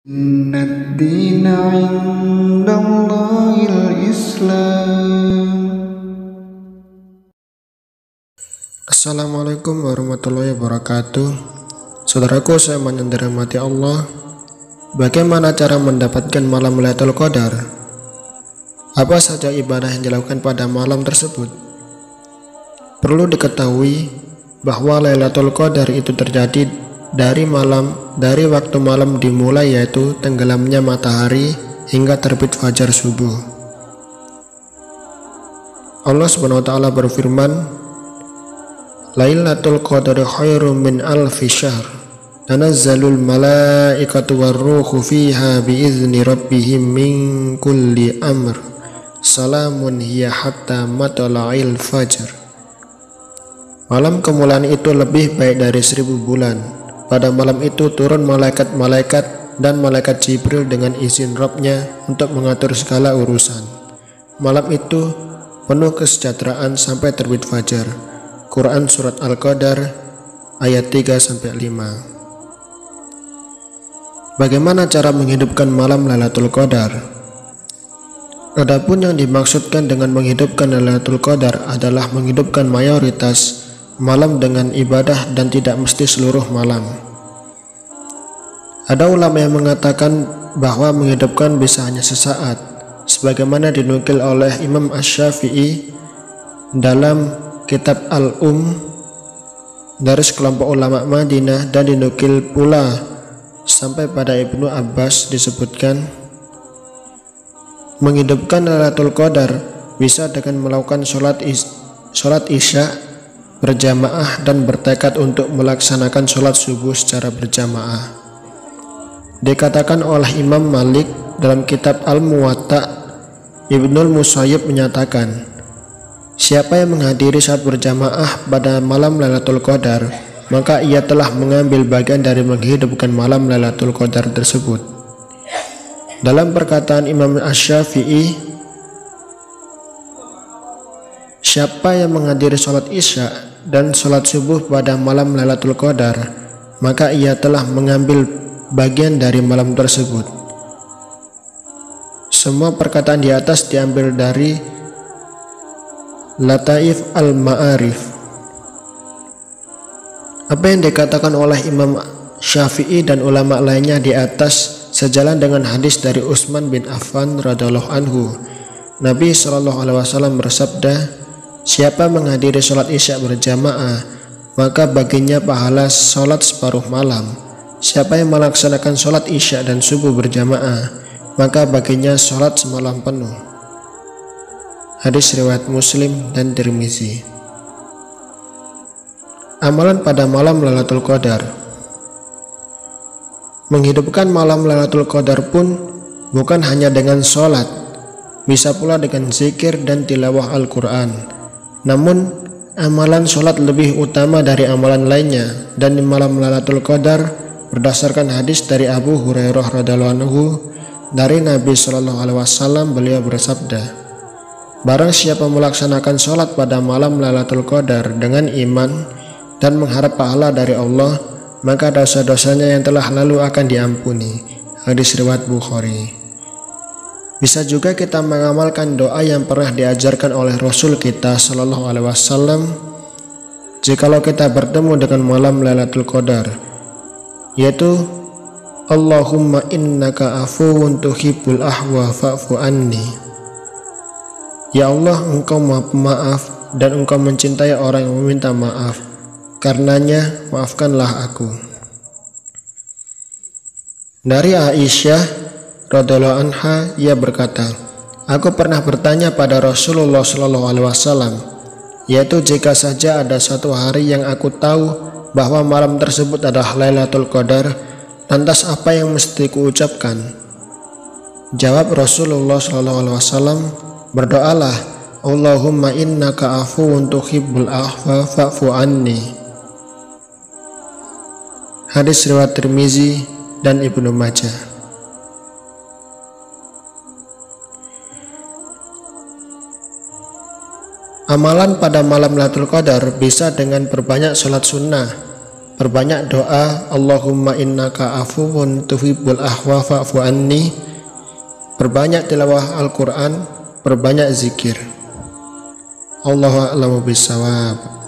Inna ad-dina 'indallahil Islam. Assalamualaikum warahmatullahi wabarakatuh. Saudaraku saya yang dirahmati Allah, bagaimana cara mendapatkan malam Lailatul Qadar? Apa saja ibadah yang dilakukan pada malam tersebut? Perlu diketahui bahwa Lailatul Qadar itu terjadi dari waktu malam dimulai, yaitu tenggelamnya matahari hingga terbit fajar subuh. Allah Subhanahu wa taala berfirman, Lailatul Qadri khairum min alfi syahr, tanazzalul malaikatu warruhu fiha biizni rabbihim min kulli amr, salamun hiya hatta matla'il fajr. Malam kemuliaan itu lebih baik dari 1000 bulan. Pada malam itu turun malaikat-malaikat dan malaikat Jibril dengan izin Rabb-Nya untuk mengatur segala urusan. Malam itu penuh kesejahteraan sampai terbit fajar. Quran Surat Al-Qadar ayat 3-5. Bagaimana cara menghidupkan malam Lailatul Qadar? Adapun yang dimaksudkan dengan menghidupkan Lailatul Qadar adalah menghidupkan mayoritas malam dengan ibadah dan tidak mesti seluruh malam. Ada ulama yang mengatakan bahwa menghidupkan bisa hanya sesaat, sebagaimana dinukil oleh Imam Asy-Syafi'i dalam kitab dari sekelompok ulama Madinah, dan dinukil pula sampai pada Ibnu Abbas disebutkan menghidupkan Lailatul Qadar bisa dengan melakukan sholat isya berjamaah dan bertekad untuk melaksanakan sholat subuh secara berjamaah. Dikatakan oleh Imam Malik dalam kitab Al-Muwatta, Ibnul Musayyib menyatakan, siapa yang menghadiri salat berjamaah pada malam Lailatul Qadar, maka ia telah mengambil bagian dari menghidupkan malam Lailatul Qadar tersebut. Dalam perkataan Imam Asy-Syafi'i, siapa yang menghadiri sholat isya dan sholat subuh pada malam Lailatul Qadar, maka ia telah mengambil bagian dari malam tersebut. Semua perkataan di atas diambil dari Lataif Al-Ma'arif. Apa yang dikatakan oleh Imam Syafi'i dan ulama lainnya di atas sejalan dengan hadis dari Utsman bin Affan radhiyallahu anhu. Nabi SAW bersabda, siapa menghadiri sholat isya berjamaah, maka baginya pahala sholat separuh malam. Siapa yang melaksanakan sholat isya dan subuh berjamaah, maka baginya sholat semalam penuh. Hadis riwayat Muslim dan Tirmizi. Amalan pada malam Lailatul Qadar. Menghidupkan malam Lailatul Qadar pun bukan hanya dengan sholat, bisa pula dengan zikir dan tilawah Al-Quran. Namun amalan sholat lebih utama dari amalan lainnya, dan di malam Lailatul Qadar berdasarkan hadis dari Abu Hurairah radhiyallahu anhu dari Nabi SAW, beliau bersabda, barang siapa melaksanakan sholat pada malam Lailatul Qadar dengan iman dan mengharap pahala dari Allah, maka dosa-dosanya yang telah lalu akan diampuni. Hadis riwayat Bukhari. Bisa juga kita mengamalkan doa yang pernah diajarkan oleh Rasul kita Shallallahu Alaihi Wasallam jikalau kita bertemu dengan malam Lailatul Qadar, yaitu Allahumma innaka afuwun tuhibbul ahwa fa'fu anni. Ya Allah, engkau maha pemaaf dan engkau mencintai orang yang meminta maaf, karenanya maafkanlah aku. Dari Aisyah radhiyallahu anha, ia berkata, aku pernah bertanya pada Rasulullah SAW, yaitu jika saja ada suatu hari yang aku tahu bahwa malam tersebut adalah Lailatul Qadar, lantas apa yang mesti kuucapkan? Jawab Rasulullah SAW, berdoalah, Allahumma innaka afuwun tuhibbul afwa fa'fu anni. Hadis riwayat Tirmizi dan Ibnu Majah. Amalan pada malam Lailatul Qadar bisa dengan berbanyak sholat sunnah. Perbanyak doa, Allahumma innaka afuwun tuhibbul ahwa fa'fu anni. Perbanyak tilawah Al-Quran, perbanyak zikir. Allahu a'lamu bissawab.